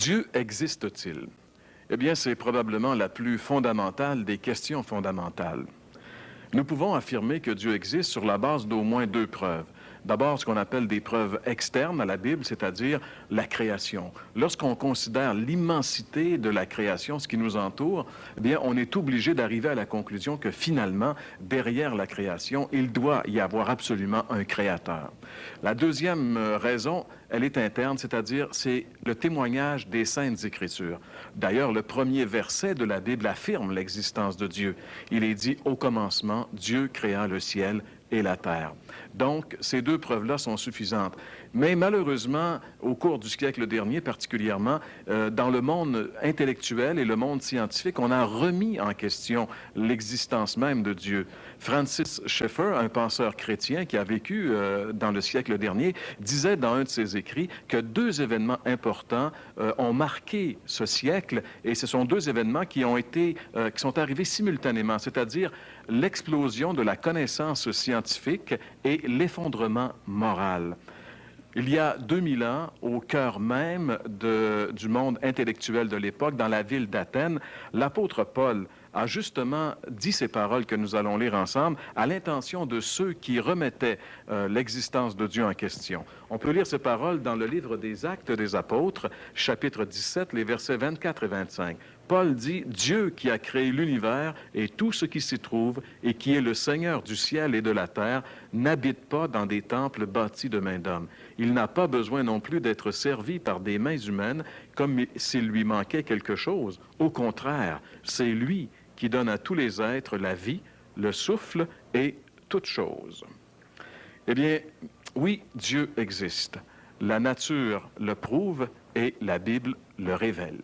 Dieu existe-t-il? Eh bien, c'est probablement la plus fondamentale des questions fondamentales. Nous pouvons affirmer que Dieu existe sur la base d'au moins deux preuves. D'abord, ce qu'on appelle des preuves externes à la Bible, c'est-à-dire la création. Lorsqu'on considère l'immensité de la création, ce qui nous entoure, eh bien, on est obligé d'arriver à la conclusion que finalement, derrière la création, il doit y avoir absolument un créateur. La deuxième raison, elle est interne, c'est-à-dire c'est le témoignage des Saintes Écritures. D'ailleurs, le premier verset de la Bible affirme l'existence de Dieu. Il est dit, au commencement, Dieu créa le ciel et la terre. Donc, ces deux preuves-là sont suffisantes. Mais malheureusement, au cours du siècle dernier particulièrement, dans le monde intellectuel et le monde scientifique, on a remis en question l'existence même de Dieu. Francis Schaeffer, un penseur chrétien qui a vécu dans le siècle dernier, disait dans un de ses écrits que deux événements importants ont marqué ce siècle, et ce sont deux événements qui sont arrivés simultanément, c'est-à-dire l'explosion de la connaissance scientifique et l'effondrement moral. Il y a 2000 ans, au cœur même du monde intellectuel de l'époque, dans la ville d'Athènes, l'apôtre Paul a justement dit ces paroles que nous allons lire ensemble à l'intention de ceux qui remettaient l'existence de Dieu en question. On peut lire ces paroles dans le livre des Actes des Apôtres, chapitre 17, les versets 24 et 25. Paul dit, « Dieu qui a créé l'univers et tout ce qui s'y trouve et qui est le Seigneur du ciel et de la terre, n'habite pas dans des temples bâtis de main d'homme. Il n'a pas besoin non plus d'être servi par des mains humaines comme s'il lui manquait quelque chose. Au contraire, c'est lui qui donne à tous les êtres la vie, le souffle et toute chose. » Eh bien, oui, Dieu existe. La nature le prouve et la Bible le révèle.